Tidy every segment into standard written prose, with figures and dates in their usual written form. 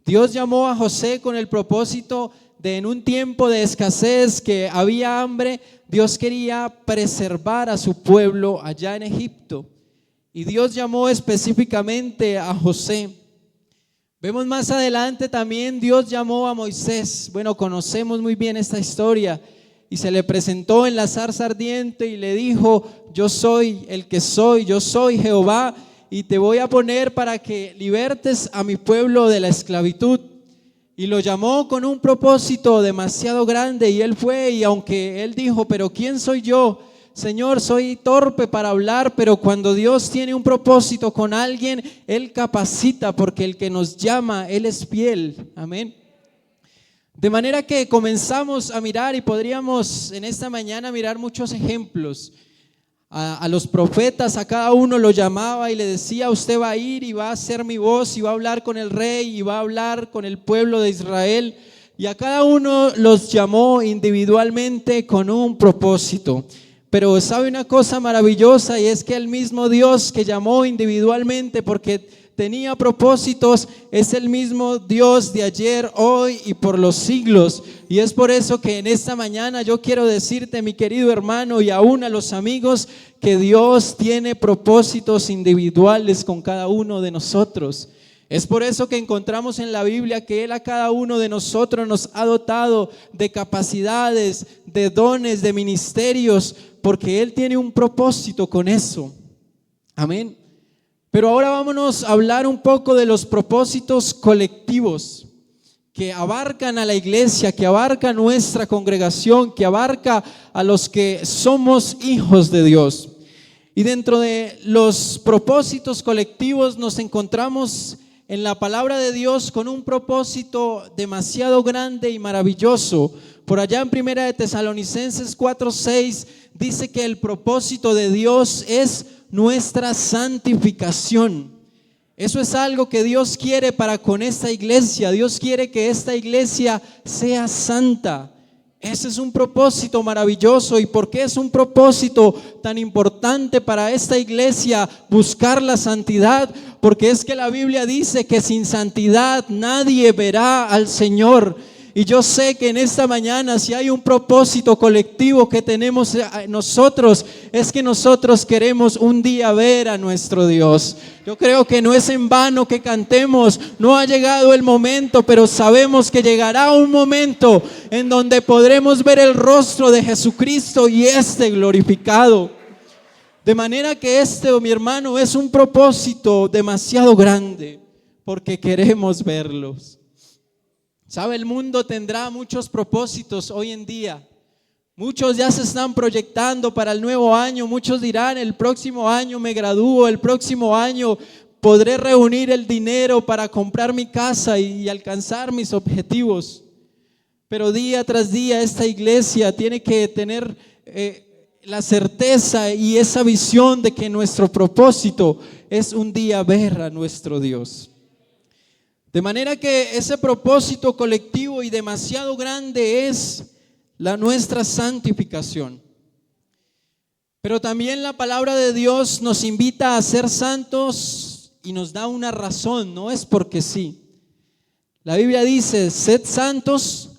Dios llamó a José con el propósito de, en un tiempo de escasez, que había hambre, Dios quería preservar a su pueblo allá en Egipto. Y Dios llamó específicamente a José. Vemos más adelante también Dios llamó a Moisés. Bueno, conocemos muy bien esta historia. Y se le presentó en la zarza ardiente y le dijo: yo soy el que soy, yo soy Jehová, y te voy a poner para que libertes a mi pueblo de la esclavitud. Y lo llamó con un propósito demasiado grande, y él fue, y aunque él dijo: pero ¿quién soy yo? Señor, soy torpe para hablar, pero cuando Dios tiene un propósito con alguien, Él capacita, porque el que nos llama, Él es fiel. Amén. De manera que comenzamos a mirar, y podríamos en esta mañana mirar muchos ejemplos. A los profetas, a cada uno lo llamaba y le decía: usted va a ir y va a ser mi voz, y va a hablar con el rey, y va a hablar con el pueblo de Israel. Y a cada uno los llamó individualmente con un propósito. Pero sabe una cosa maravillosa, y es que el mismo Dios que llamó individualmente porque tenía propósitos, es el mismo Dios de ayer, hoy y por los siglos. Y es por eso que en esta mañana yo quiero decirte, mi querido hermano, y aún a los amigos, que Dios tiene propósitos individuales con cada uno de nosotros. Es por eso que encontramos en la Biblia que Él a cada uno de nosotros nos ha dotado de capacidades, de dones, de ministerios, porque Él tiene un propósito con eso. Amén. Pero ahora vámonos a hablar un poco de los propósitos colectivos que abarcan a la iglesia, que abarca nuestra congregación, que abarca a los que somos hijos de Dios. Y dentro de los propósitos colectivos nos encontramos en la palabra de Dios con un propósito demasiado grande y maravilloso. Por allá en Primera de Tesalonicenses 4:6 dice que el propósito de Dios es nuestra santificación. Eso es algo que Dios quiere para con esta iglesia. Dios quiere que esta iglesia sea santa. Ese es un propósito maravilloso. ¿Y por qué es un propósito tan importante para esta iglesia buscar la santidad? Porque es que la Biblia dice que sin santidad nadie verá al Señor. Y yo sé que en esta mañana, si hay un propósito colectivo que tenemos nosotros, es que nosotros queremos un día ver a nuestro Dios. Yo creo que no es en vano que cantemos: no ha llegado el momento, pero sabemos que llegará un momento en donde podremos ver el rostro de Jesucristo y glorificado. De manera que mi hermano, es un propósito demasiado grande, porque queremos verlos. Sabe, el mundo tendrá muchos propósitos hoy en día. Muchos ya se están proyectando para el nuevo año. Muchos dirán: el próximo año me gradúo, el próximo año podré reunir el dinero para comprar mi casa y alcanzar mis objetivos. Pero día tras día esta iglesia tiene que tener la certeza y esa visión de que nuestro propósito es un día ver a nuestro Dios. De manera que ese propósito colectivo y demasiado grande es nuestra santificación. Pero también la palabra de Dios nos invita a ser santos y nos da una razón, no es porque sí. La Biblia dice: sed santos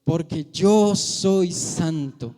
porque yo soy santo.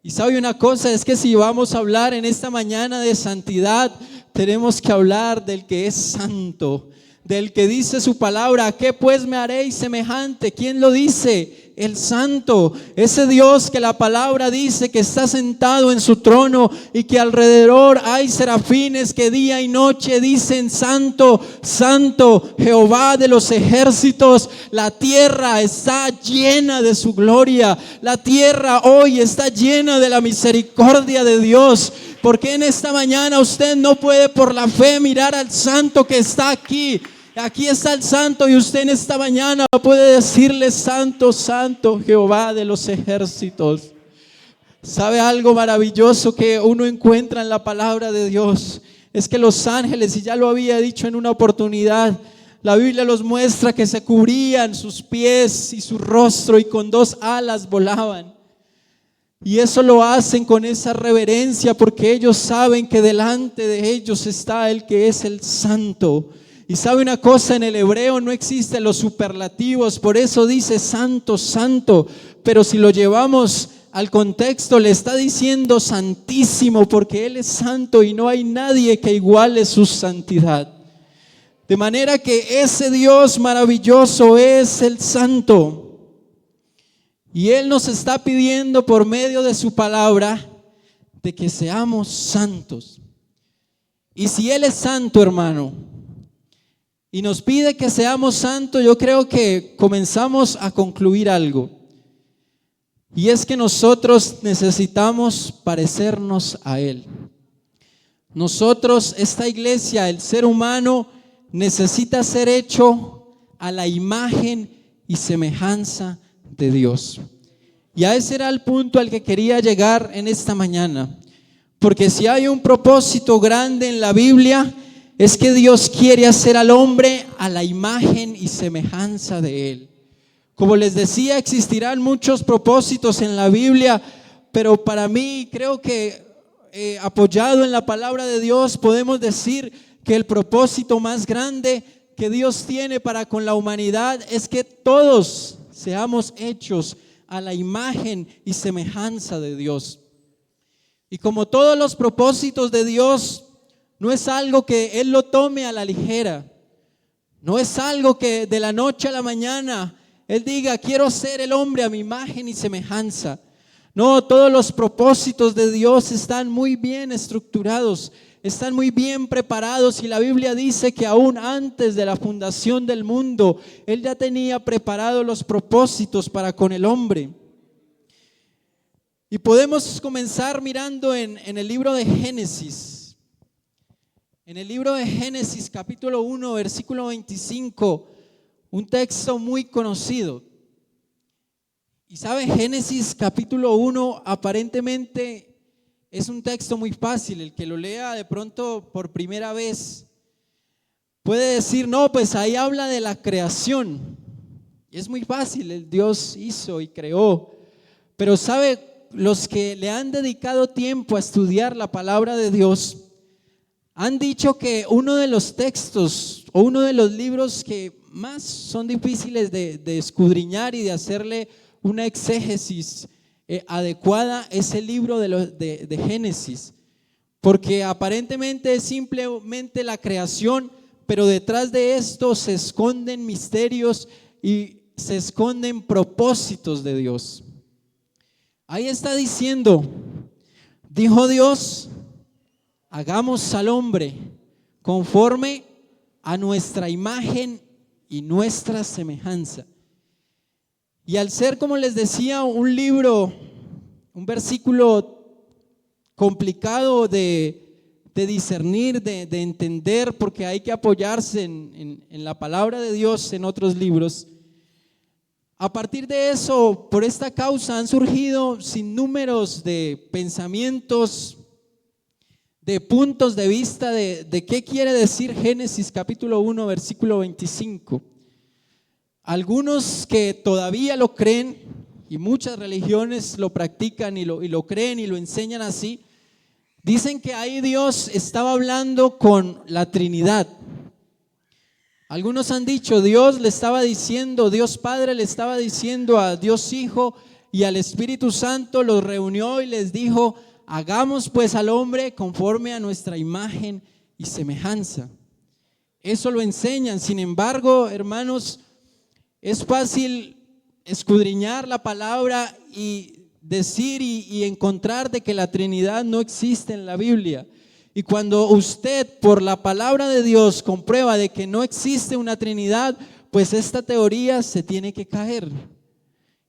Y sabe una cosa, es que si vamos a hablar en esta mañana de santidad, tenemos que hablar del que es santo, del que dice su palabra. ¿A qué pues me haréis semejante? ¿Quién lo dice? El santo, ese Dios que la palabra dice que está sentado en su trono y que alrededor hay serafines que día y noche dicen: santo, santo, Jehová de los ejércitos. La tierra está llena de su gloria. La tierra hoy está llena de la misericordia de Dios. Porque en esta mañana usted no puede por la fe mirar al santo que está aquí? Aquí está el santo, y usted en esta mañana puede decirle: santo, santo, Jehová de los ejércitos. ¿Sabe algo maravilloso que uno encuentra en la palabra de Dios? Es que los ángeles, y ya lo había dicho en una oportunidad, la Biblia los muestra que se cubrían sus pies y su rostro y con 2 alas volaban. Y eso lo hacen con esa reverencia, porque ellos saben que delante de ellos está el que es el santo. Y sabe una cosa, en el hebreo no existen los superlativos, por eso dice santo, santo, pero si lo llevamos al contexto le está diciendo santísimo, porque Él es santo y no hay nadie que iguale su santidad. De manera que ese Dios maravilloso es el santo. Y Él nos está pidiendo por medio de su palabra de que seamos santos. Y si Él es santo, hermano, y nos pide que seamos santos, yo creo que comenzamos a concluir algo. Y es que nosotros necesitamos parecernos a Él. Nosotros, esta iglesia, el ser humano, necesita ser hecho a la imagen y semejanza de Dios. Y a ese era el punto al que quería llegar en esta mañana. Porque si hay un propósito grande en la Biblia, es que Dios quiere hacer al hombre a la imagen y semejanza de Él. Como les decía, existirán muchos propósitos en la Biblia, pero para mí creo que apoyado en la palabra de Dios podemos decir que el propósito más grande que Dios tiene para con la humanidad es que todos seamos hechos a la imagen y semejanza de Dios. Y como todos los propósitos de Dios, no es algo que Él lo tome a la ligera. No es algo que de la noche a la mañana Él diga, quiero ser el hombre a mi imagen y semejanza. No, todos los propósitos de Dios están muy bien estructurados, están muy bien preparados, y la Biblia dice que aún antes de la fundación del mundo, Él ya tenía preparados los propósitos para con el hombre. Y podemos comenzar mirando en el libro de Génesis. En el libro de Génesis, capítulo 1, versículo 25, un texto muy conocido. Y sabe, Génesis capítulo 1 aparentemente es un texto muy fácil. El que lo lea de pronto por primera vez puede decir, no, pues ahí habla de la creación. Es muy fácil, el Dios hizo y creó. Pero sabe, los que le han dedicado tiempo a estudiar la palabra de Dios han dicho que uno de los textos o uno de los libros que más son difíciles de escudriñar y de hacerle una exégesis adecuada es el libro de Génesis, porque aparentemente es simplemente la creación, pero detrás de esto se esconden misterios y se esconden propósitos de Dios. Ahí está diciendo, dijo Dios, hagamos al hombre conforme a nuestra imagen y nuestra semejanza. Y al ser, como les decía, un libro, un versículo complicado de discernir, de entender, porque hay que apoyarse en la palabra de Dios en otros libros. A partir de eso, por esta causa han surgido sinnúmeros de pensamientos, de puntos de vista de qué quiere decir Génesis capítulo 1, versículo 25. Algunos que todavía lo creen, y muchas religiones lo practican y lo creen y lo enseñan así, dicen que ahí Dios estaba hablando con la Trinidad. Algunos han dicho, Dios le estaba diciendo, Dios Padre le estaba diciendo a Dios Hijo y al Espíritu Santo, los reunió y les dijo, hagamos pues al hombre conforme a nuestra imagen y semejanza. Eso lo enseñan. Sin embargo, hermanos, es fácil escudriñar la palabra y decir y encontrar de que la Trinidad no existe en la Biblia. Y cuando usted por la palabra de Dios comprueba de que no existe una Trinidad, pues esta teoría se tiene que caer.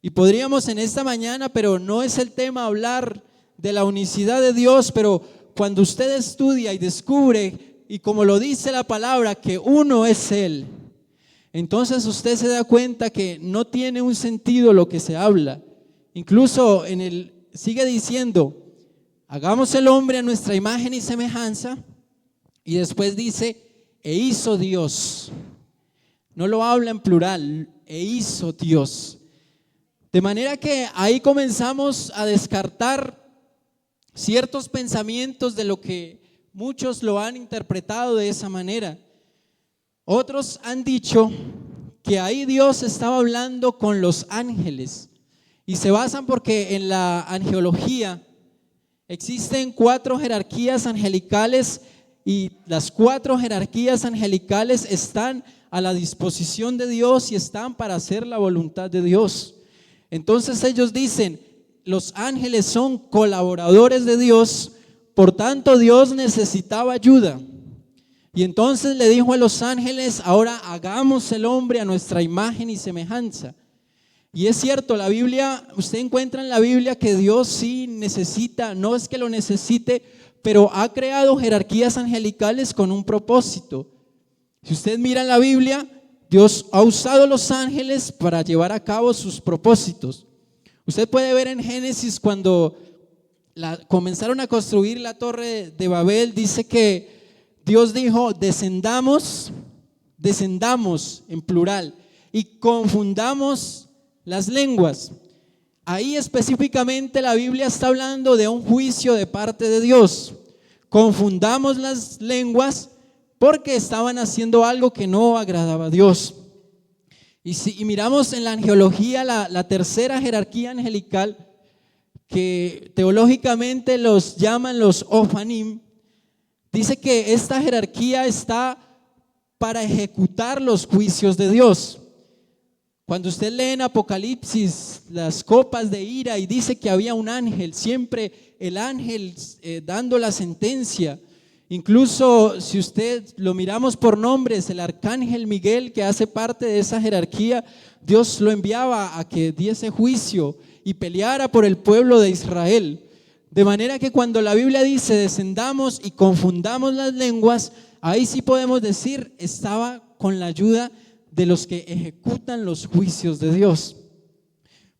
Y podríamos en esta mañana, pero no es el tema, hablar de la unicidad de Dios, pero cuando usted estudia y descubre, y como lo dice la palabra, que uno es Él, entonces usted se da cuenta que no tiene un sentido lo que se habla. Incluso sigue diciendo, hagamos el hombre a nuestra imagen y semejanza, y después dice, e hizo Dios. No lo habla en plural, e hizo Dios. De manera que ahí comenzamos a descartar ciertos pensamientos de lo que muchos lo han interpretado de esa manera. Otros han dicho que ahí Dios estaba hablando con los ángeles y se basan porque en la angelología existen 4 jerarquías angelicales y las 4 jerarquías angelicales están a la disposición de Dios y están para hacer la voluntad de Dios. Entonces ellos dicen, los ángeles son colaboradores de Dios, por tanto Dios necesitaba ayuda. Y entonces le dijo a los ángeles, ahora hagamos el hombre a nuestra imagen y semejanza. Y es cierto, la Biblia, usted encuentra en la Biblia que Dios sí necesita, no es que lo necesite, pero ha creado jerarquías angelicales con un propósito. Si usted mira en la Biblia, Dios ha usado los ángeles para llevar a cabo sus propósitos. Usted puede ver en Génesis cuando comenzaron a construir la torre de Babel, dice que Dios dijo, descendamos en plural y confundamos las lenguas. Ahí específicamente la Biblia está hablando de un juicio de parte de Dios. Confundamos las lenguas porque estaban haciendo algo que no agradaba a Dios. Y miramos en la angelología la tercera jerarquía angelical, que teológicamente los llaman los Ofanim, dice que esta jerarquía está para ejecutar los juicios de Dios. Cuando usted lee en Apocalipsis las copas de ira y dice que había un ángel, siempre el ángel dando la sentencia. Incluso si usted lo miramos por nombres, el arcángel Miguel, que hace parte de esa jerarquía, Dios lo enviaba a que diese juicio y peleara por el pueblo de Israel. De manera que cuando la Biblia dice descendamos y confundamos las lenguas, ahí sí podemos decir estaba con la ayuda de los que ejecutan los juicios de Dios.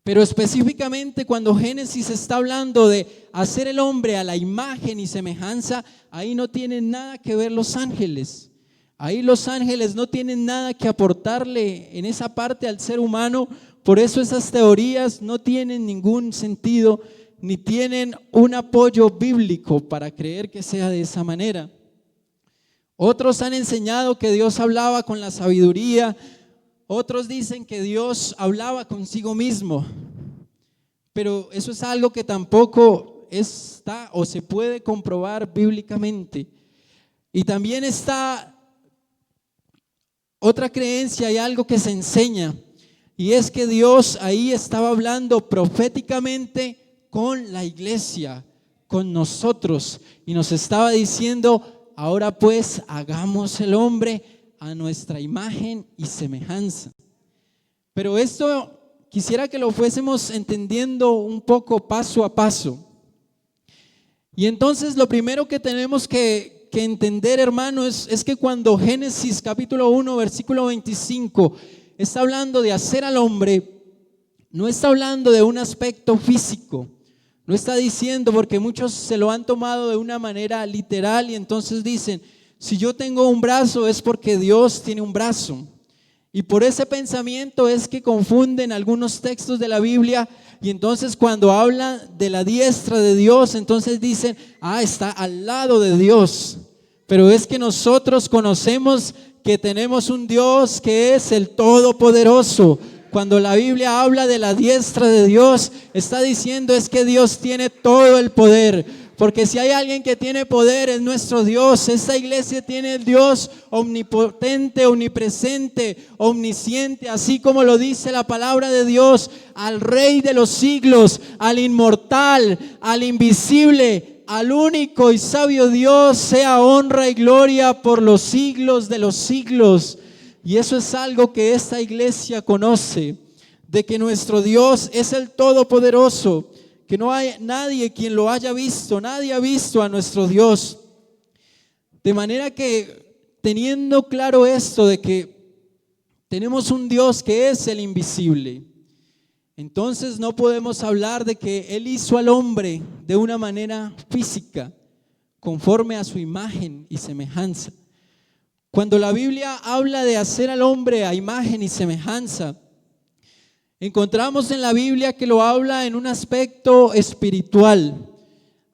Pero específicamente cuando Génesis está hablando de hacer el hombre a la imagen y semejanza, ahí no tienen nada que ver los ángeles. Ahí los ángeles no tienen nada que aportarle en esa parte al ser humano. Por eso esas teorías no tienen ningún sentido ni tienen un apoyo bíblico para creer que sea de esa manera. Otros han enseñado que Dios hablaba con la sabiduría. Otros dicen que Dios hablaba consigo mismo, pero eso es algo que tampoco está o se puede comprobar bíblicamente. Y también está otra creencia y algo que se enseña, y es que Dios ahí estaba hablando proféticamente con la iglesia, con nosotros, y nos estaba diciendo, ahora pues hagamos el hombre a nuestra imagen y semejanza. Pero esto quisiera que lo fuésemos entendiendo un poco paso a paso. Y entonces lo primero que tenemos que entender, hermanos, es que cuando Génesis capítulo 1 versículo 25 está hablando de hacer al hombre, no está hablando de un aspecto físico. No está diciendo, porque muchos se lo han tomado de una manera literal y entonces dicen, si yo tengo un brazo es porque Dios tiene un brazo. Y por ese pensamiento es que confunden algunos textos de la Biblia y entonces cuando habla de la diestra de Dios, entonces dicen, está al lado de Dios. Pero es que nosotros conocemos que tenemos un Dios que es el Todopoderoso. Cuando la Biblia habla de la diestra de Dios, está diciendo es que Dios tiene todo el poder. Porque si hay alguien que tiene poder es nuestro Dios. Esta iglesia tiene el Dios omnipotente, omnipresente, omnisciente, así como lo dice la palabra de Dios, al Rey de los siglos, al inmortal, al invisible, al único y sabio Dios, sea honra y gloria por los siglos de los siglos. Y eso es algo que esta iglesia conoce, de que nuestro Dios es el Todopoderoso, que no hay nadie quien lo haya visto, nadie ha visto a nuestro Dios. De manera que teniendo claro esto de que tenemos un Dios que es el invisible, entonces no podemos hablar de que Él hizo al hombre de una manera física, conforme a su imagen y semejanza. Cuando la Biblia habla de hacer al hombre a imagen y semejanza, encontramos en la Biblia que lo habla en un aspecto espiritual.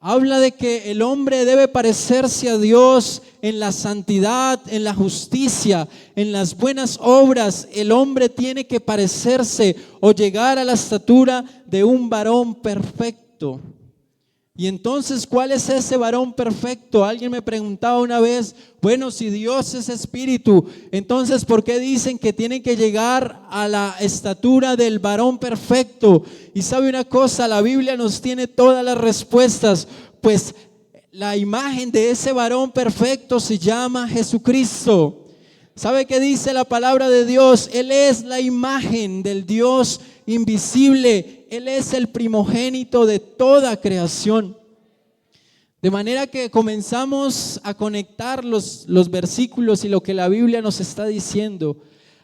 Habla de que el hombre debe parecerse a Dios en la santidad, en la justicia, en las buenas obras. El hombre tiene que parecerse o llegar a la estatura de un varón perfecto. Y entonces, ¿cuál es ese varón perfecto? Alguien me preguntaba una vez, bueno, si Dios es espíritu, entonces ¿por qué dicen que tienen que llegar a la estatura del varón perfecto? Y sabe una cosa, la Biblia nos tiene todas las respuestas, pues la imagen de ese varón perfecto se llama Jesucristo. ¿Sabe qué dice la palabra de Dios? Él es la imagen del Dios invisible. Él es el primogénito de toda creación. De manera que comenzamos a conectar los versículos y lo que la Biblia nos está diciendo.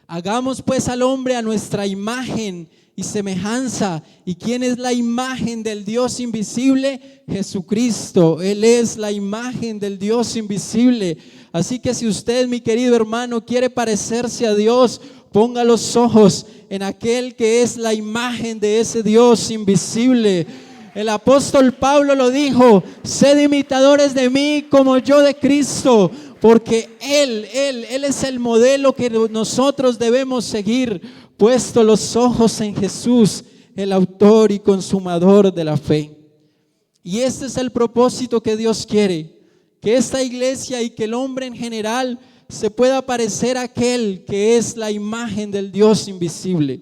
Hagamos pues al hombre a nuestra imagen y semejanza. ¿Y quién es la imagen del Dios invisible? Jesucristo. Él es la imagen del Dios invisible. Así que si usted, mi querido hermano, quiere parecerse a Dios, ponga los ojos en aquel que es la imagen de ese Dios invisible. El apóstol Pablo lo dijo: sed imitadores de mí como yo de Cristo, porque Él es el modelo que nosotros debemos seguir, puesto los ojos en Jesús, el autor y consumador de la fe. Y este es el propósito que Dios quiere, que esta iglesia y que el hombre en general se pueda parecer a aquel que es la imagen del Dios invisible.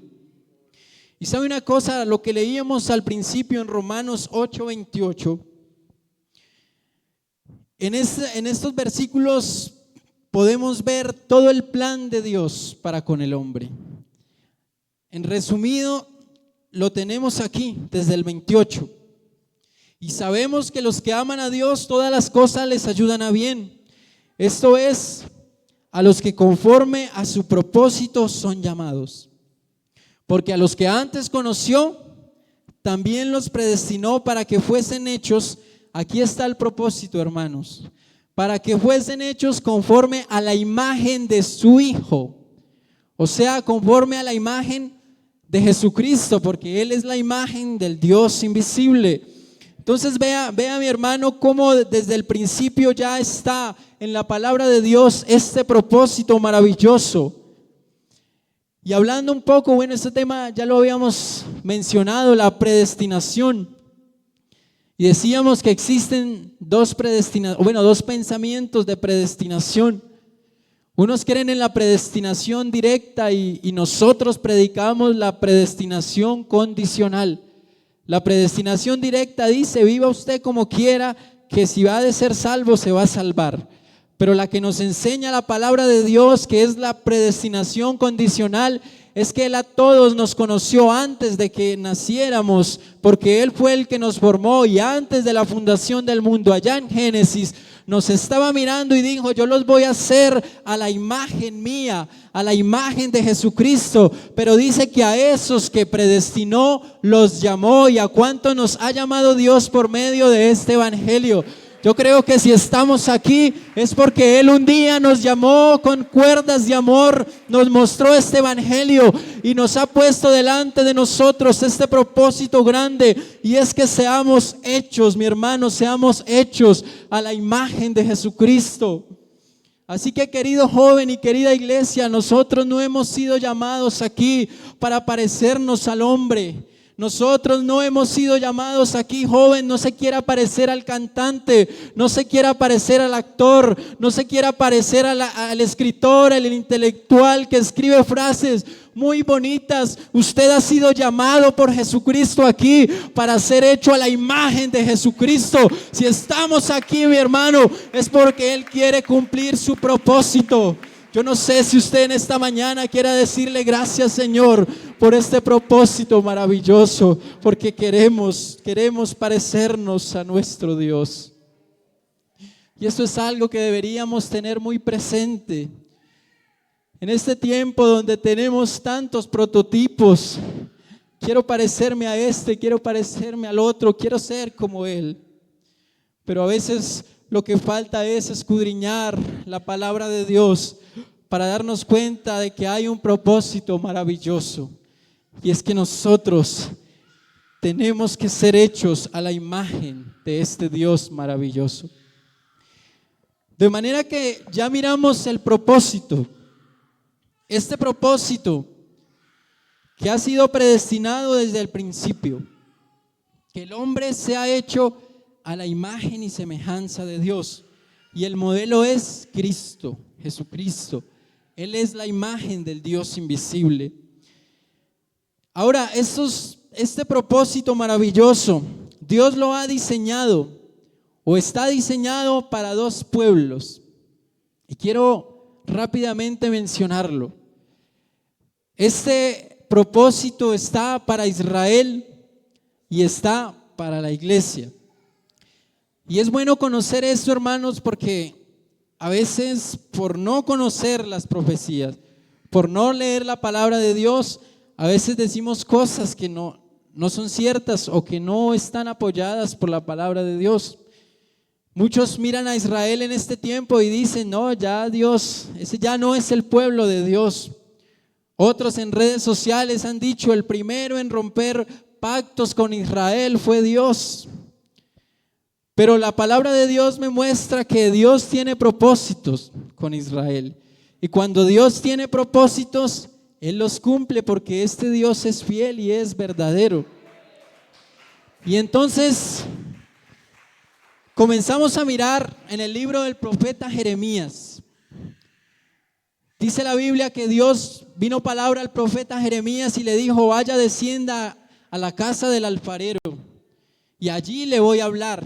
Y sabe una cosa, lo que leíamos al principio en Romanos 8:28, en estos versículos podemos ver todo el plan de Dios para con el hombre. En resumido, lo tenemos aquí desde el 28. Y sabemos que los que aman a Dios, todas las cosas les ayudan a bien. Esto es, a los que conforme a su propósito son llamados. Porque a los que antes conoció, también los predestinó para que fuesen hechos, aquí está el propósito, hermanos, para que fuesen hechos conforme a la imagen de su Hijo. O sea, conforme a la imagen de Jesucristo, porque Él es la imagen del Dios invisible. Entonces vea mi hermano cómo desde el principio ya está en la palabra de Dios este propósito maravilloso. Y hablando un poco, bueno, este tema ya lo habíamos mencionado, la predestinación. Y decíamos que existen dos pensamientos de predestinación. Unos creen en la predestinación directa y nosotros predicamos la predestinación condicional. La predestinación directa dice: viva usted como quiera, que si va de ser salvo se va a salvar. Pero la que nos enseña la palabra de Dios, que es la predestinación condicional, es que Él a todos nos conoció antes de que naciéramos, porque Él fue el que nos formó, y antes de la fundación del mundo, allá en Génesis, nos estaba mirando y dijo: yo los voy a hacer a la imagen mía, a la imagen de Jesucristo. Pero dice que a esos que predestinó los llamó. ¿Y a cuánto nos ha llamado Dios por medio de este evangelio? Yo creo que si estamos aquí es porque Él un día nos llamó con cuerdas de amor, nos mostró este evangelio y nos ha puesto delante de nosotros este propósito grande, y es que seamos hechos, mi hermano, seamos hechos a la imagen de Jesucristo. Así que, querido joven y querida iglesia, nosotros no hemos sido llamados aquí para parecernos al hombre. Nosotros no hemos sido llamados aquí, joven, no se quiera parecer al cantante, no se quiera parecer al actor, no se quiera parecer al escritor, al intelectual que escribe frases muy bonitas. Usted ha sido llamado por Jesucristo aquí para ser hecho a la imagen de Jesucristo. Si estamos aquí, mi hermano, es porque Él quiere cumplir su propósito. Yo no sé si usted en esta mañana quiera decirle: gracias, Señor, por este propósito maravilloso, porque queremos parecernos a nuestro Dios. Y esto es algo que deberíamos tener muy presente. En este tiempo donde tenemos tantos prototipos, quiero parecerme a este, quiero parecerme al otro, quiero ser como él. Pero a veces lo que falta es escudriñar la palabra de Dios para darnos cuenta de que hay un propósito maravilloso. Y es que nosotros tenemos que ser hechos a la imagen de este Dios maravilloso. De manera que ya miramos el propósito. Este propósito que ha sido predestinado desde el principio, que el hombre sea hecho a la imagen y semejanza de Dios. Y el modelo es Cristo, Jesucristo. Él es la imagen del Dios invisible. Ahora, este propósito maravilloso, Dios lo ha diseñado o está diseñado para dos pueblos. Y quiero rápidamente mencionarlo. Este propósito está para Israel y está para la iglesia. Y es bueno conocer esto, hermanos, porque a veces por no conocer las profecías, por no leer la palabra de Dios, a veces decimos cosas que no son ciertas o que no están apoyadas por la palabra de Dios. Muchos miran a Israel en este tiempo y dicen, no, ya Dios, ese ya no es el pueblo de Dios. Otros en redes sociales han dicho, el primero en romper pactos con Israel fue Dios. Pero la palabra de Dios me muestra que Dios tiene propósitos con Israel. Y cuando Dios tiene propósitos, Él los cumple porque este Dios es fiel y es verdadero. Y entonces comenzamos a mirar en el libro del profeta Jeremías. Dice la Biblia que Dios vino palabra al profeta Jeremías y le dijo, vaya, descienda a la casa del alfarero y allí le voy a hablar.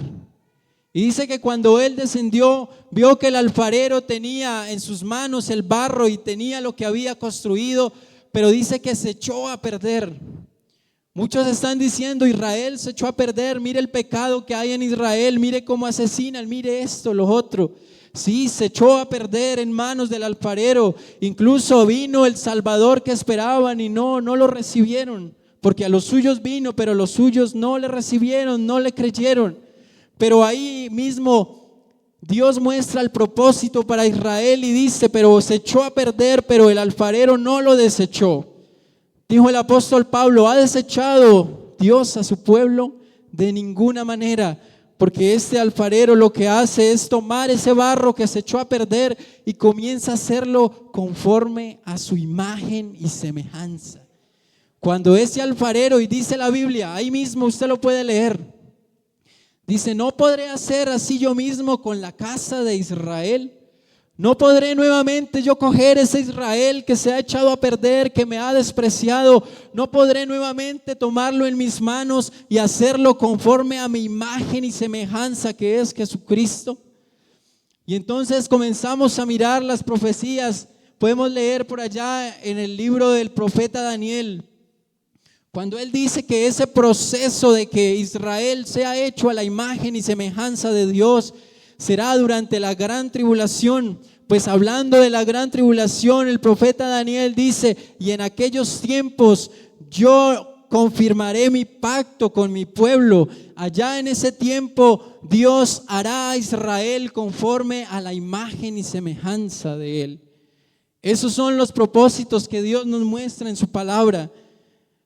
Y dice que cuando él descendió, vio que el alfarero tenía en sus manos el barro y tenía lo que había construido, pero dice que se echó a perder. Muchos están diciendo, Israel se echó a perder, mire el pecado que hay en Israel, mire cómo asesinan, mire esto, lo otro. Sí, se echó a perder en manos del alfarero. Incluso vino el Salvador que esperaban y no lo recibieron, porque a los suyos vino, pero los suyos no le recibieron, no le creyeron. Pero ahí mismo Dios muestra el propósito para Israel y dice, pero se echó a perder, pero el alfarero no lo desechó. Dijo el apóstol Pablo, ¿ha desechado Dios a su pueblo? De ninguna manera, porque este alfarero lo que hace es tomar ese barro que se echó a perder y comienza a hacerlo conforme a su imagen y semejanza. Cuando ese alfarero, y dice la Biblia, ahí mismo usted lo puede leer, dice, ¿no podré hacer así yo mismo con la casa de Israel? ¿No podré nuevamente yo coger ese Israel que se ha echado a perder, que me ha despreciado? ¿No podré nuevamente tomarlo en mis manos y hacerlo conforme a mi imagen y semejanza que es Jesucristo? Y entonces comenzamos a mirar las profecías. Podemos leer por allá en el libro del profeta Daniel, cuando él dice que ese proceso de que Israel sea hecho a la imagen y semejanza de Dios será durante la gran tribulación. Pues hablando de la gran tribulación, el profeta Daniel dice, y en aquellos tiempos yo confirmaré mi pacto con mi pueblo. Allá en ese tiempo Dios hará a Israel conforme a la imagen y semejanza de él. Esos son los propósitos que Dios nos muestra en su palabra.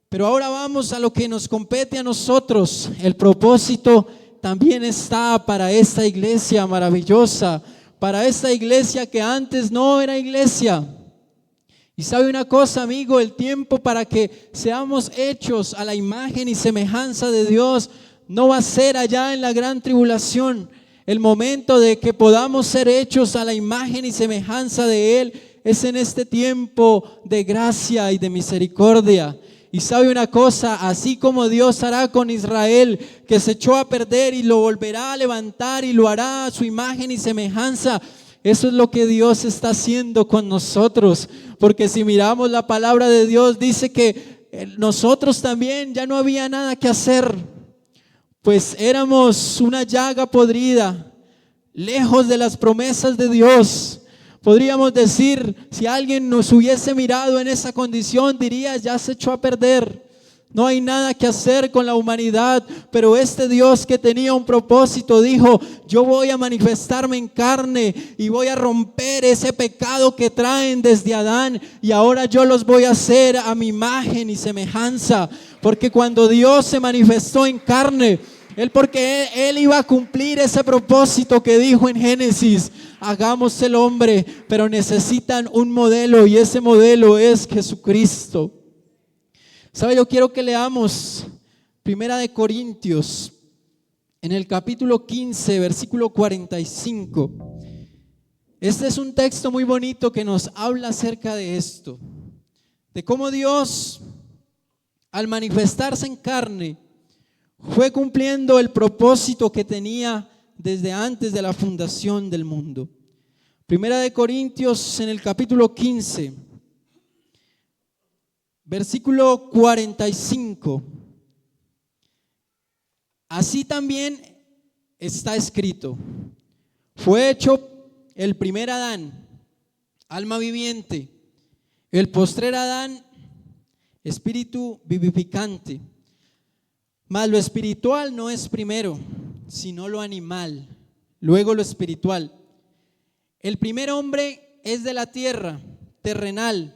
Pero ahora vamos a lo que nos compete a nosotros. El propósito también está para esta iglesia maravillosa, para esta iglesia que antes no era iglesia. Y sabe una cosa, amigo, el tiempo para que seamos hechos a la imagen y semejanza de Dios no va a ser allá en la gran tribulación. El momento de que podamos ser hechos a la imagen y semejanza de Él es en este tiempo de gracia y de misericordia. Y sabe una cosa, así como Dios hará con Israel, que se echó a perder y lo volverá a levantar y lo hará a su imagen y semejanza, eso es lo que Dios está haciendo con nosotros. Porque si miramos la palabra de Dios, dice que nosotros también ya no había nada que hacer, pues éramos una llaga podrida, lejos de las promesas de Dios. Podríamos decir, si alguien nos hubiese mirado en esa condición, diría, ya se echó a perder. no hay nada que hacer con la humanidad, pero este Dios que tenía un propósito dijo: yo voy a manifestarme en carne y voy a romper ese pecado que traen desde Adán, y ahora yo los voy a hacer a mi imagen y semejanza. Porque cuando Dios se manifestó en carne, porque Él iba a cumplir ese propósito que dijo en Génesis: hagamos el hombre, pero necesitan un modelo, y ese modelo es Jesucristo. ¿Sabe? Yo quiero que leamos Primera de Corintios, en el capítulo 15, versículo 45. Este es un texto muy bonito que nos habla acerca de esto, de cómo Dios, al manifestarse en carne, fue cumpliendo el propósito que tenía desde antes de la fundación del mundo. Primera de Corintios, en el capítulo 15, versículo 45. Así también está escrito: fue hecho el primer Adán, alma viviente; el postrer Adán, espíritu vivificante. Mas lo espiritual no es primero, sino lo animal, luego lo espiritual. El primer hombre es de la tierra, terrenal.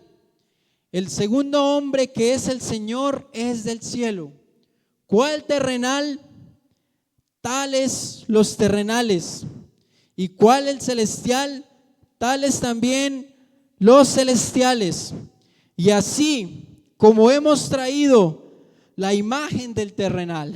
El segundo hombre, que es el Señor, es del cielo. ¿Cuál terrenal? Tales los terrenales. ¿Y cuál el celestial? Tales también los celestiales. Y así como hemos traído la imagen del terrenal.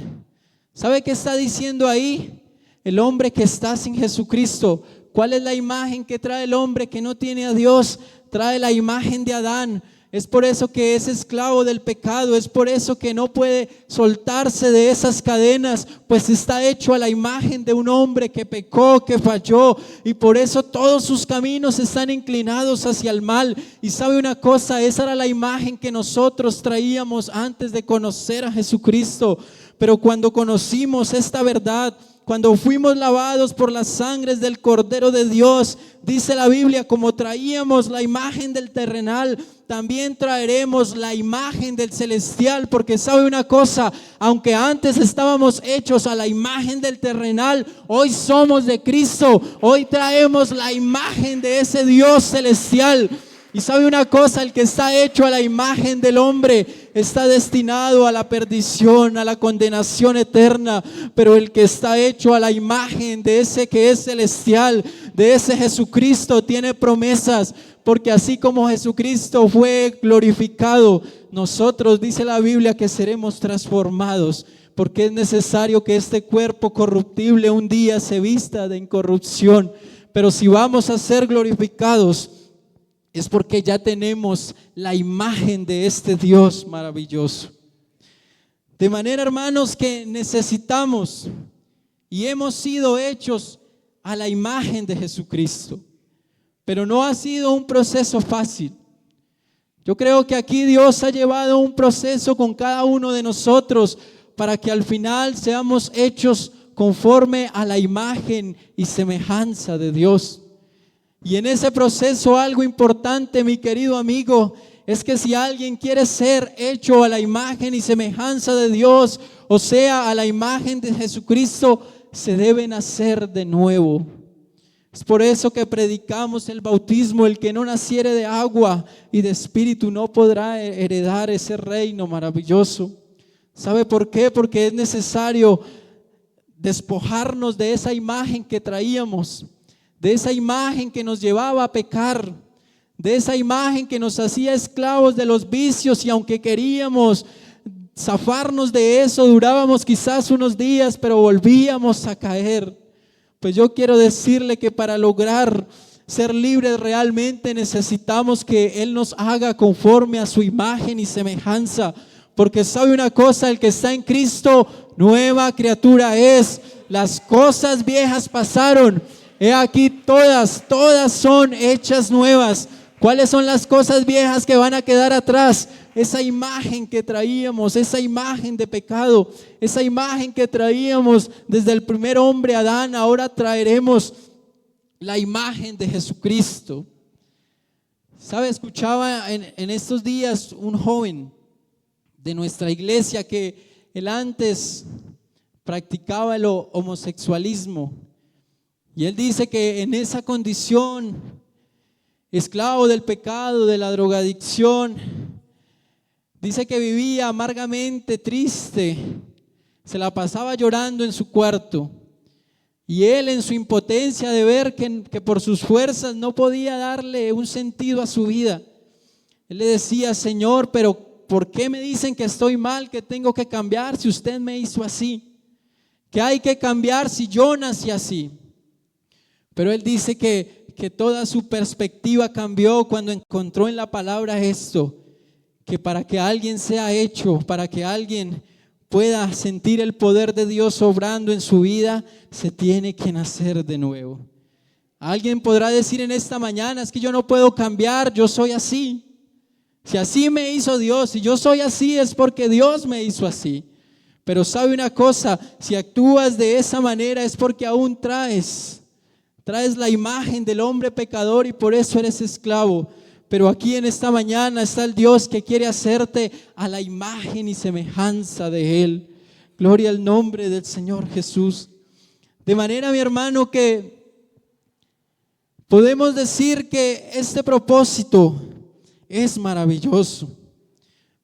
¿Sabe qué está diciendo ahí? El hombre que está sin Jesucristo. ¿Cuál es la imagen que trae el hombre que no tiene a Dios? Trae la imagen de Adán. Es por eso que es esclavo del pecado, es por eso que no puede soltarse de esas cadenas, pues está hecho a la imagen de un hombre que pecó, que falló, y por eso todos sus caminos están inclinados hacia el mal. Y sabe una cosa, esa era la imagen que nosotros traíamos antes de conocer a Jesucristo. Pero cuando conocimos esta verdad, cuando fuimos lavados por las sangres del Cordero de Dios, dice la Biblia, como traíamos la imagen del terrenal, también traeremos la imagen del celestial. Porque sabe una cosa, aunque antes estábamos hechos a la imagen del terrenal, hoy somos de Cristo, hoy traemos la imagen de ese Dios celestial. Y sabe una cosa, el que está hecho a la imagen del hombre está destinado a la perdición, a la condenación eterna. Pero el que está hecho a la imagen de ese que es celestial, de ese Jesucristo, tiene promesas. Porque así como Jesucristo fue glorificado, nosotros, dice la Biblia, que seremos transformados. Porque es necesario que este cuerpo corruptible un día se vista de incorrupción. Pero si vamos a ser glorificados, es porque ya tenemos la imagen de este Dios maravilloso. De manera, hermanos, que necesitamos y hemos sido hechos a la imagen de Jesucristo. Pero no ha sido un proceso fácil. Yo creo que aquí Dios ha llevado un proceso con cada uno de nosotros para que al final seamos hechos conforme a la imagen y semejanza de Dios. Y en ese proceso, algo importante, mi querido amigo, es que si alguien quiere ser hecho a la imagen y semejanza de Dios, o sea, a la imagen de Jesucristo, se debe nacer de nuevo. Es por eso que predicamos el bautismo: el que no naciere de agua y de espíritu no podrá heredar ese reino maravilloso. ¿Sabe por qué? Porque es necesario despojarnos de esa imagen que traíamos, de esa imagen que nos llevaba a pecar, de esa imagen que nos hacía esclavos de los vicios, y aunque queríamos zafarnos de eso, durábamos quizás unos días, pero volvíamos a caer. Pues yo quiero decirle que para lograr ser libres realmente necesitamos que Él nos haga conforme a su imagen y semejanza. Porque sabe una cosa, el que está en Cristo, nueva criatura es. Las cosas viejas pasaron, he aquí todas son hechas nuevas. ¿Cuáles son las cosas viejas que van a quedar atrás? Esa imagen que traíamos, esa imagen de pecado, esa imagen que traíamos desde el primer hombre Adán, ahora traeremos la imagen de Jesucristo. ¿Sabe? Escuchaba en estos días un joven de nuestra iglesia que él antes practicaba el homosexualismo. Y él dice que en esa condición, esclavo del pecado, de la drogadicción, dice que vivía amargamente triste, se la pasaba llorando en su cuarto. Y él, en su impotencia de ver que por sus fuerzas no podía darle un sentido a su vida, él le decía: Señor, pero ¿por qué me dicen que estoy mal, que tengo que cambiar si usted me hizo así? Que hay que cambiar si yo nací así. Pero él dice que toda su perspectiva cambió cuando encontró en la palabra esto: que para que alguien sea hecho, para que alguien pueda sentir el poder de Dios obrando en su vida, se tiene que nacer de nuevo. Alguien podrá decir en esta mañana: es que yo no puedo cambiar, yo soy así. Si así me hizo Dios, si yo soy así, es porque Dios me hizo así. Pero sabe una cosa, si actúas de esa manera es porque aún traes la imagen del hombre pecador y por eso eres esclavo. Pero aquí en esta mañana está el Dios que quiere hacerte a la imagen y semejanza de Él. Gloria al nombre del Señor Jesús. De manera, mi hermano, que podemos decir que este propósito es maravilloso.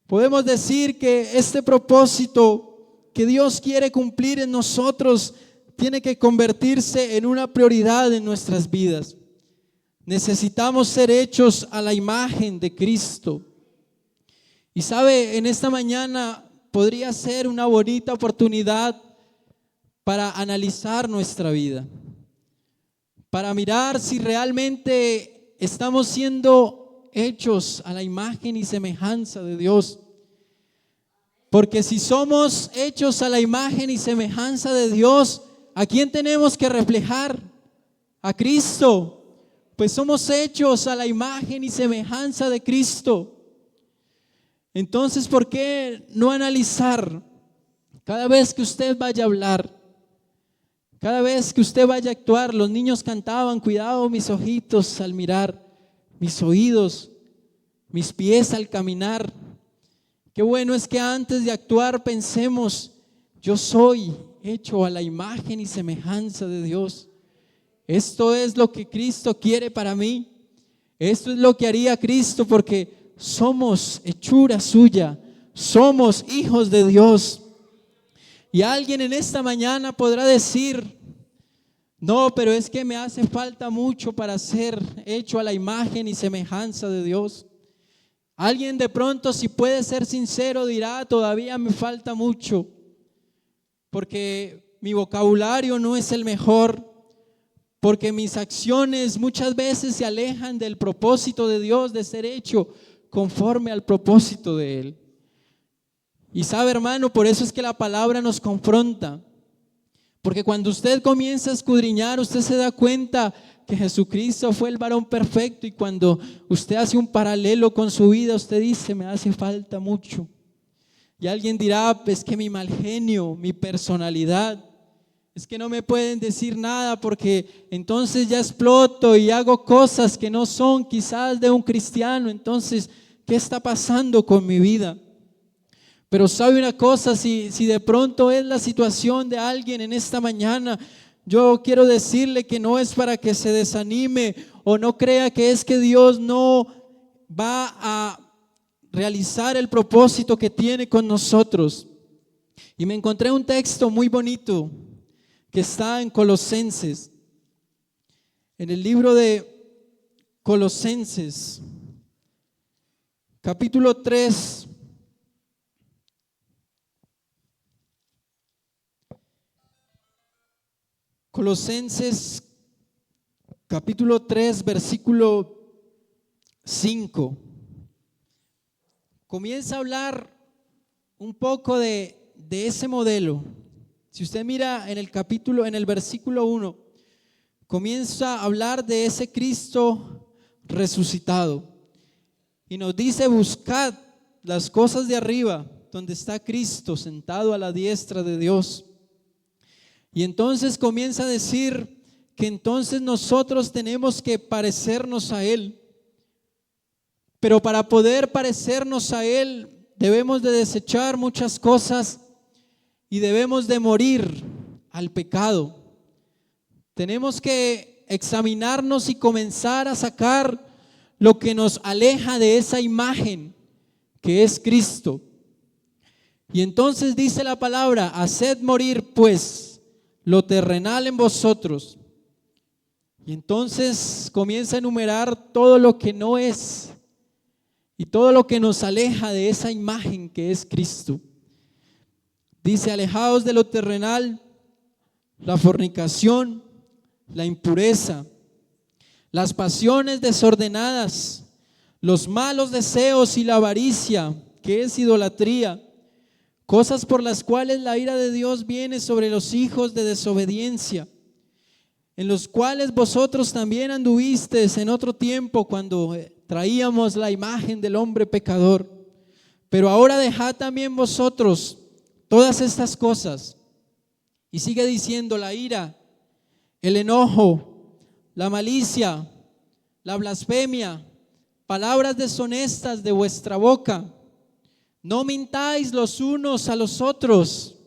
Podemos decir que este propósito que Dios quiere cumplir en nosotros tiene que convertirse en una prioridad en nuestras vidas. Necesitamos ser hechos a la imagen de Cristo. Y sabe, en esta mañana podría ser una bonita oportunidad para analizar nuestra vida, para mirar si realmente estamos siendo hechos a la imagen y semejanza de Dios. Porque si somos hechos a la imagen y semejanza de Dios, ¿a quién tenemos que reflejar? A Cristo. Pues somos hechos a la imagen y semejanza de Cristo. Entonces, ¿por qué no analizar cada vez que usted vaya a hablar, cada vez que usted vaya a actuar? Los niños cantaban: cuidado mis ojitos al mirar, mis oídos, mis pies al caminar. Qué bueno es que antes de actuar pensemos: yo soy hecho a la imagen y semejanza de Dios. Esto es lo que Cristo quiere para mí. Esto es lo que haría Cristo, porque somos hechura suya, somos hijos de Dios. Y alguien en esta mañana podrá decir: no, pero es que me hace falta mucho para ser hecho a la imagen y semejanza de Dios. Alguien de pronto, si puede ser sincero, dirá: todavía me falta mucho, porque mi vocabulario no es el mejor, porque mis acciones muchas veces se alejan del propósito de Dios de ser hecho conforme al propósito de Él. Y sabe, hermano, por eso es que la palabra nos confronta. Porque cuando usted comienza a escudriñar, usted se da cuenta que Jesucristo fue el varón perfecto. Y cuando usted hace un paralelo con su vida, usted dice: me hace falta mucho. Y alguien dirá: es que mi mal genio, mi personalidad, es que no me pueden decir nada porque entonces ya exploto y hago cosas que no son quizás de un cristiano. Entonces, ¿qué está pasando con mi vida? Pero sabe una cosa, si de pronto es la situación de alguien en esta mañana, yo quiero decirle que no es para que se desanime o no crea que es que Dios no va a realizar el propósito que tiene con nosotros. Y me encontré un texto muy bonito que está en Colosenses, en el libro de Colosenses, capítulo 3. Colosenses capítulo 3, versículo 5. Comienza a hablar un poco de ese modelo. Si usted mira en el versículo 1, comienza a hablar de ese Cristo resucitado. Y nos dice: buscad las cosas de arriba, donde está Cristo sentado a la diestra de Dios. Y entonces comienza a decir que entonces nosotros tenemos que parecernos a Él. Pero para poder parecernos a Él, debemos de desechar muchas cosas y debemos de morir al pecado. Tenemos que examinarnos y comenzar a sacar lo que nos aleja de esa imagen que es Cristo. Y entonces dice la palabra: haced morir pues lo terrenal en vosotros. Y entonces comienza a enumerar todo lo que no es y todo lo que nos aleja de esa imagen que es Cristo. Dice: alejaos de lo terrenal, la fornicación, la impureza, las pasiones desordenadas, los malos deseos y la avaricia, que es idolatría, cosas por las cuales la ira de Dios viene sobre los hijos de desobediencia, en los cuales vosotros también anduvisteis en otro tiempo cuando traíamos la imagen del hombre pecador. Pero ahora dejad también vosotros todas estas cosas. Y sigue diciendo: la ira, el enojo, la malicia, la blasfemia, palabras deshonestas de vuestra boca. No mintáis los unos a los otros.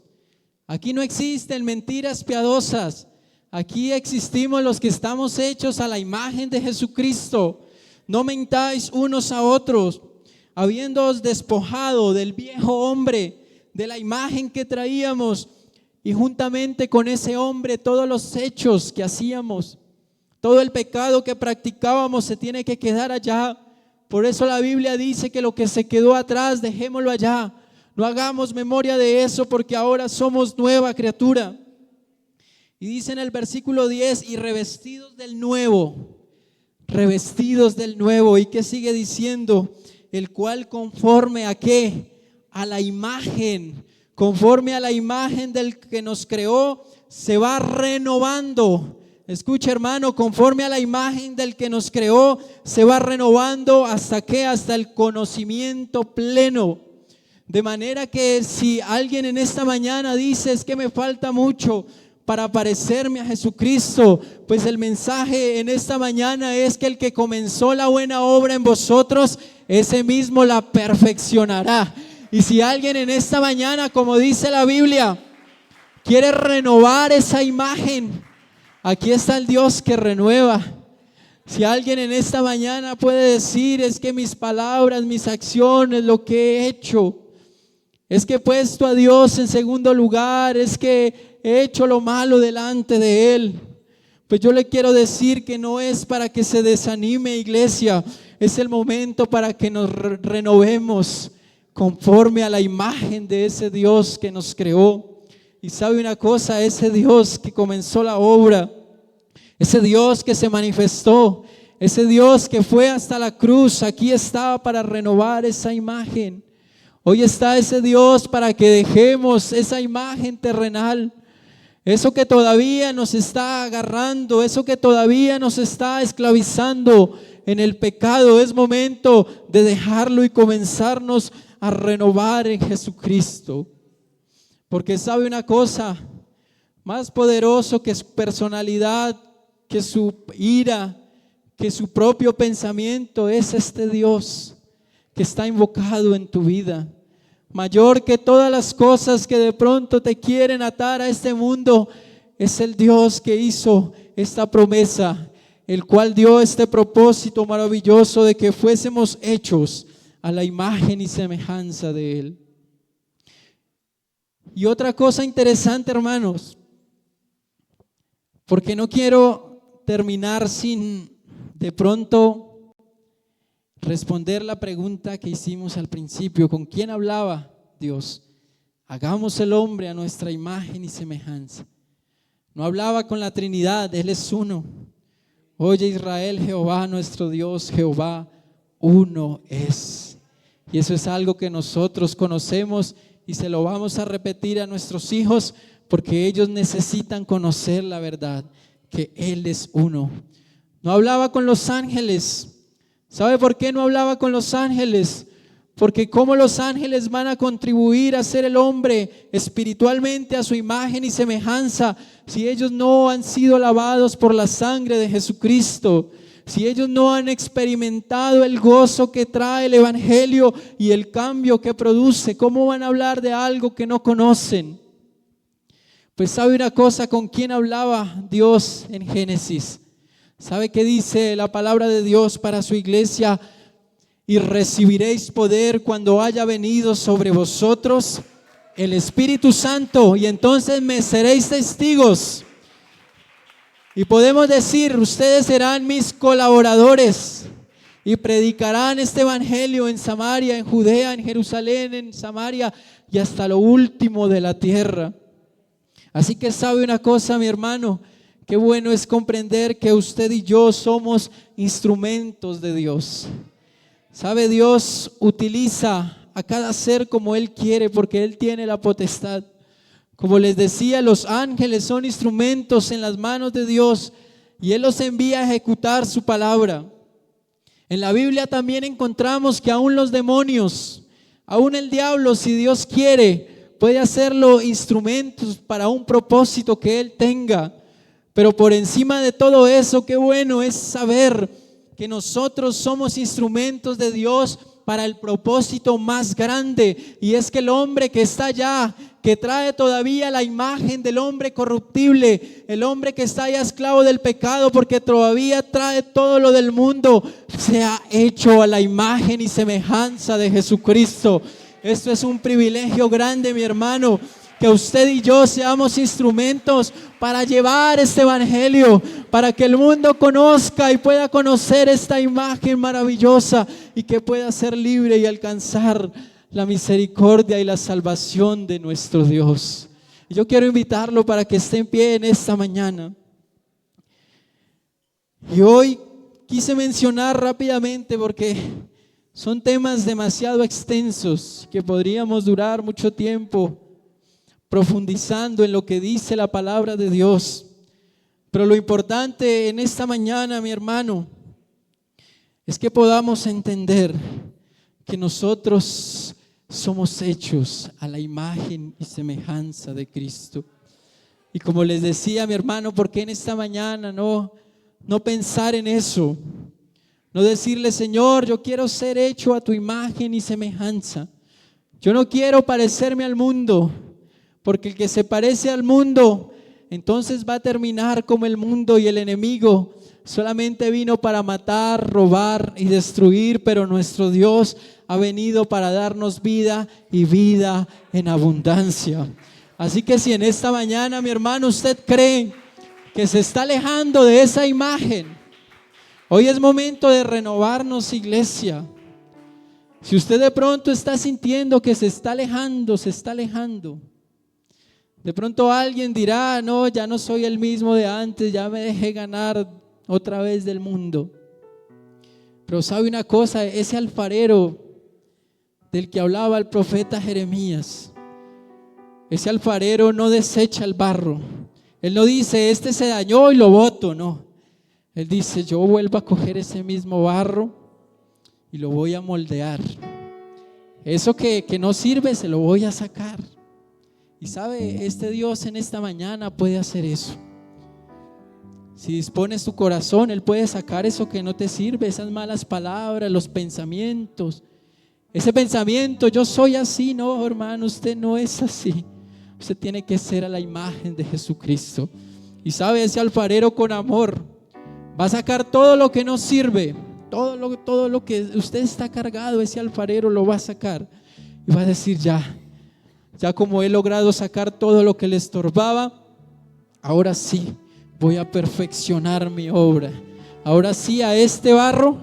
Aquí no existen mentiras piadosas. Aquí existimos los que estamos hechos a la imagen de Jesucristo. No mintáis unos a otros, habiéndoos despojado del viejo hombre, de la imagen que traíamos, y juntamente con ese hombre todos los hechos que hacíamos, todo el pecado que practicábamos se tiene que quedar allá. Por eso la Biblia dice que lo que se quedó atrás, dejémoslo allá. No hagamos memoria de eso, porque ahora somos nueva criatura. Y dice en el versículo 10: y revestidos del nuevo. Revestidos del nuevo. ¿Y qué sigue diciendo? El cual conforme a ¿qué? A la imagen. Conforme a la imagen del que nos creó, se va renovando. Escucha, hermano, conforme a la imagen del que nos creó, se va renovando hasta ¿qué? Hasta el conocimiento pleno. De manera que si alguien en esta mañana dice: es que me falta mucho para parecerme a Jesucristo, pues el mensaje en esta mañana es que el que comenzó la buena obra en vosotros, ese mismo la perfeccionará. Y si alguien en esta mañana, como dice la Biblia, quiere renovar esa imagen, aquí está el Dios que renueva. Si alguien en esta mañana puede decir: es que mis palabras, mis acciones, lo que he hecho, es que he puesto a Dios en segundo lugar, es que he hecho lo malo delante de Él, pues yo le quiero decir que no es para que se desanime, iglesia. Es el momento para que nos renovemos conforme a la imagen de ese Dios que nos creó. Y sabe una cosa: ese Dios que comenzó la obra, ese Dios que se manifestó, ese Dios que fue hasta la cruz, aquí estaba para renovar esa imagen. Hoy está ese Dios para que dejemos esa imagen terrenal, eso que todavía nos está agarrando, eso que todavía nos está esclavizando en el pecado. Es momento de dejarlo y comenzarnos a renovar en Jesucristo. Porque sabe una cosa: más poderoso que su personalidad, que su ira, que su propio pensamiento, es este Dios que está invocado en tu vida. Mayor que todas las cosas que de pronto te quieren atar a este mundo, es el Dios que hizo esta promesa, el cual dio este propósito maravilloso de que fuésemos hechos a la imagen y semejanza de Él. Y otra cosa interesante, hermanos, porque no quiero terminar sin de pronto responder la pregunta que hicimos al principio: ¿con quién hablaba Dios? Hagamos el hombre a nuestra imagen y semejanza. No hablaba con la Trinidad, Él es uno. Oye Israel, Jehová nuestro Dios, Jehová uno es. Y eso es algo que nosotros conocemos y se lo vamos a repetir a nuestros hijos, porque ellos necesitan conocer la verdad, que Él es uno. No hablaba con los ángeles. ¿Sabe por qué no hablaba con los ángeles? Porque ¿cómo los ángeles van a contribuir a ser el hombre espiritualmente a su imagen y semejanza si ellos no han sido lavados por la sangre de Jesucristo? si ellos no han experimentado el gozo que trae el Evangelio y el cambio que produce, ¿cómo van a hablar de algo que no conocen? Pues sabe una cosa, ¿con quién hablaba Dios en Génesis? ¿Sabe qué dice la palabra de Dios para su iglesia? Y recibiréis poder cuando haya venido sobre vosotros el Espíritu Santo, y entonces me seréis testigos. Y podemos decir, ustedes serán mis colaboradores y predicarán este evangelio en Samaria, en Judea, en Jerusalén, en Samaria y hasta lo último de la tierra. Así que sabe una cosa, mi hermano, qué bueno es comprender que usted y yo somos instrumentos de Dios. Sabe, Dios utiliza a cada ser como Él quiere, porque Él tiene la potestad. Como les decía, los ángeles son instrumentos en las manos de Dios y Él los envía a ejecutar su palabra. En la Biblia también encontramos que aún los demonios, aún el diablo, si Dios quiere, puede hacerlo instrumentos para un propósito que Él tenga. Pero por encima de todo eso, qué bueno es saber que nosotros somos instrumentos de Dios para el propósito más grande, y es que el hombre que está allá, que trae todavía la imagen del hombre corruptible, el hombre que está allá esclavo del pecado porque todavía trae todo lo del mundo, sea hecho a la imagen y semejanza de Jesucristo. Esto es un privilegio grande, mi hermano, que usted y yo seamos instrumentos para llevar este evangelio, para que el mundo conozca y pueda conocer esta imagen maravillosa y que pueda ser libre y alcanzar la misericordia y la salvación de nuestro Dios. Y yo quiero invitarlo para que esté en pie en esta mañana. Y hoy quise mencionar rápidamente, porque son temas demasiado extensos que podríamos durar mucho tiempo profundizando en lo que dice la palabra de Dios. Pero lo importante en esta mañana, mi hermano, es que podamos entender que nosotros somos hechos a la imagen y semejanza de Cristo. Y como les decía, mi hermano, ¿por qué en esta mañana no pensar en eso? No decirle, Señor, yo quiero ser hecho a tu imagen y semejanza. Yo no quiero parecerme al mundo, porque el que se parece al mundo, entonces va a terminar como el mundo, y el enemigo solamente vino para matar, robar y destruir, pero nuestro Dios ha venido para darnos vida y vida en abundancia. Así que si en esta mañana, mi hermano, usted cree que se está alejando de esa imagen, hoy es momento de renovarnos, iglesia. Si usted de pronto está sintiendo que se está alejando, de pronto alguien dirá, no, ya no soy el mismo de antes, ya me dejé ganar otra vez del mundo. Pero sabe una cosa, ese alfarero del que hablaba el profeta Jeremías, ese alfarero no desecha el barro. Él no dice, este se dañó y lo boto, no. Él dice, yo vuelvo a coger ese mismo barro y lo voy a moldear. Eso que no sirve se lo voy a sacar. Y sabe, este Dios en esta mañana puede hacer eso. Si dispones tu corazón, Él puede sacar eso que no te sirve, esas malas palabras, los pensamientos. Ese pensamiento, yo soy así. No, hermano, usted no es así. Usted tiene que ser a la imagen de Jesucristo. Y sabe, ese alfarero con amor va a sacar todo lo que no sirve, todo lo que usted está cargado, ese alfarero lo va a sacar y va a decir, ya como he logrado sacar todo lo que le estorbaba, ahora sí voy a perfeccionar mi obra. Ahora sí, a este barro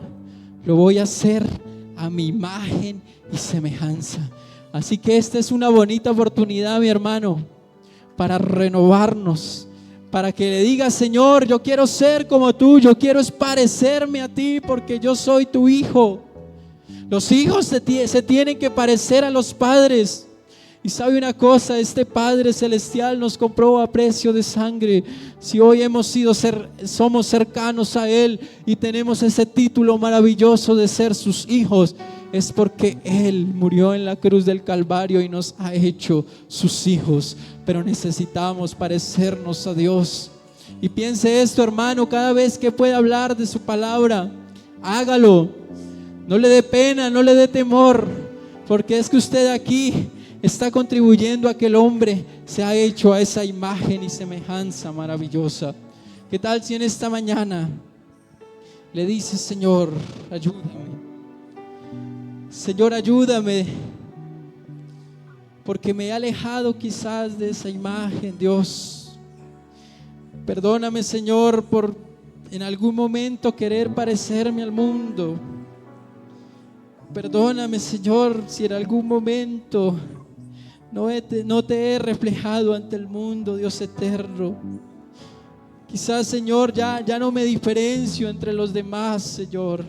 lo voy a hacer a mi imagen y semejanza. Así que esta es una bonita oportunidad, mi hermano, para renovarnos, para que le digas, Señor, yo quiero ser como tú, yo quiero es parecerme a ti, porque yo soy tu hijo. Los hijos se tienen que parecer a los padres. Y sabe una cosa, este Padre Celestial nos compró a precio de sangre. Si hoy somos cercanos a Él y tenemos ese título maravilloso de ser sus hijos, es porque Él murió en la cruz del Calvario y nos ha hecho sus hijos. Pero necesitamos parecernos a Dios. Y piense esto, hermano, cada vez que pueda hablar de su palabra, hágalo. No le dé pena, no le dé temor, porque es que usted aquí está contribuyendo a que el hombre se ha hecho a esa imagen y semejanza maravillosa. ¿Qué tal si en esta mañana le dice: Señor, ayúdame? Señor, ayúdame, porque me he alejado quizás de esa imagen, Dios. Perdóname, Señor, por en algún momento querer parecerme al mundo. Perdóname, Señor, si en algún momento no te he reflejado ante el mundo, Dios eterno. Quizás, Señor, ya no me diferencio entre los demás, Señor.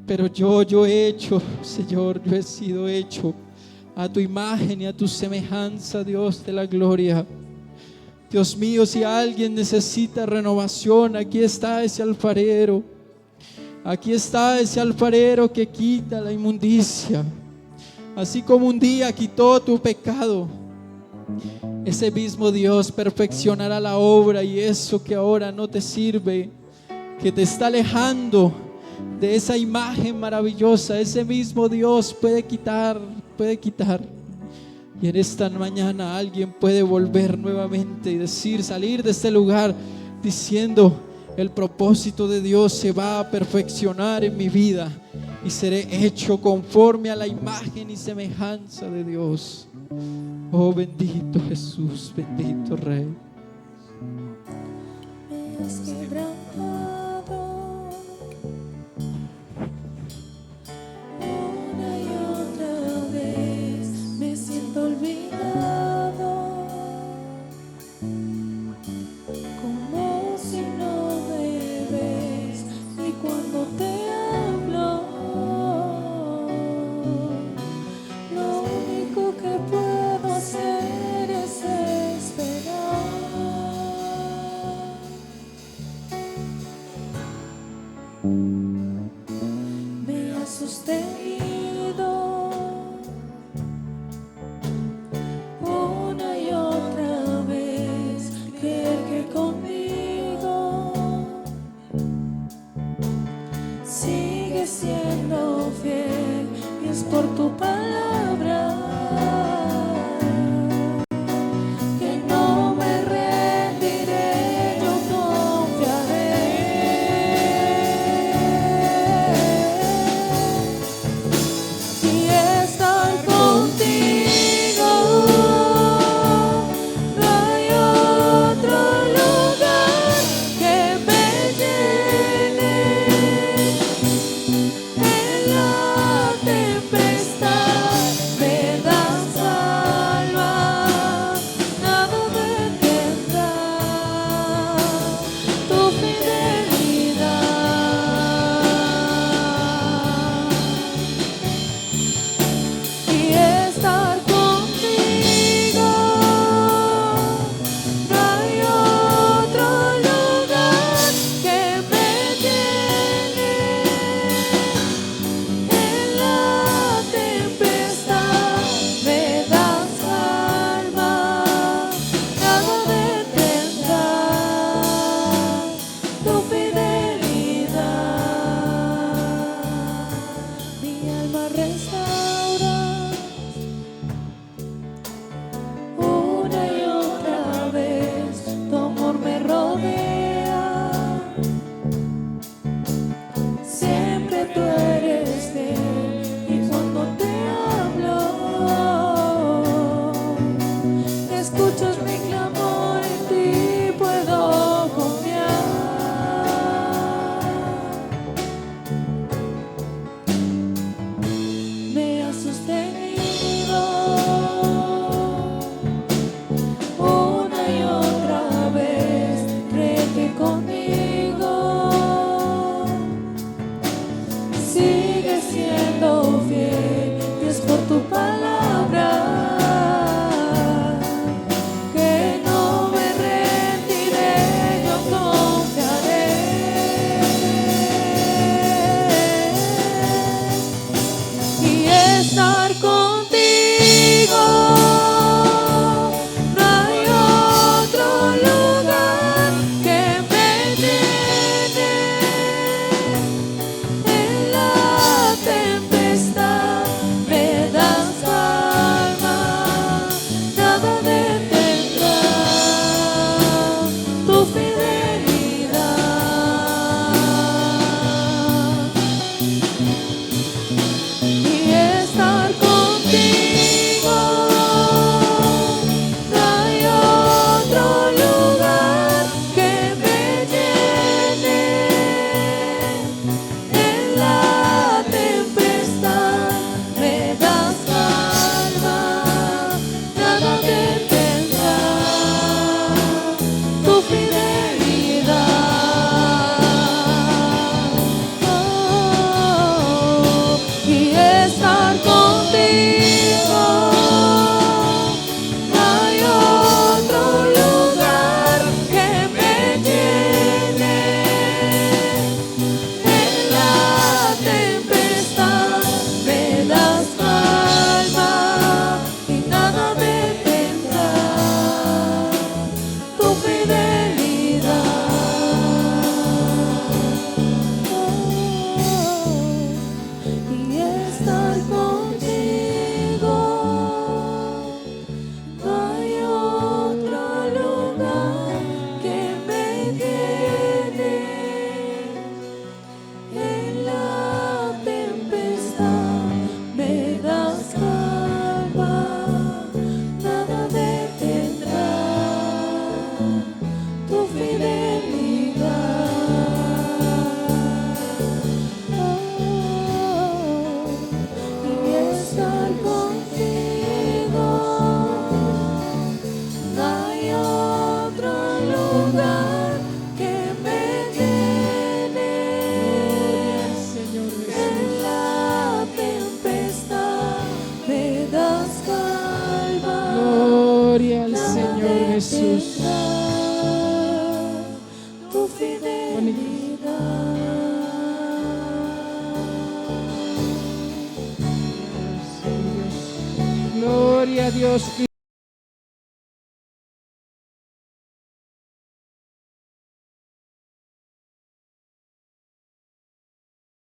Pero yo he hecho, Señor, yo he sido hecho a tu imagen y a tu semejanza, Dios de la gloria. Dios mío, si alguien necesita renovación, aquí está ese alfarero. Aquí está ese alfarero que quita la inmundicia. Así como un día quitó tu pecado, ese mismo Dios perfeccionará la obra, y eso que ahora no te sirve, que te está alejando de esa imagen maravillosa, ese mismo Dios puede quitar. Y en esta mañana alguien puede volver nuevamente y decir, salir de este lugar diciendo: el propósito de Dios se va a perfeccionar en mi vida y seré hecho conforme a la imagen y semejanza de Dios. Oh, bendito Jesús, bendito Rey. Me has quebrantado una y otra vez, me siento olvidado, como si no me ves, y cuando te hablo, lo único que puedo hacer es esperar. Me has sostenido una y otra vez, creer que conmigo sigue siendo fiel, y es por tu palabra que no me rendiré, yo confiaré. Y estoy contigo, no hay otro lugar que me llene en la tempestad. Gloria al Señor Jesús. Tu fidelidad. Gloria a Dios.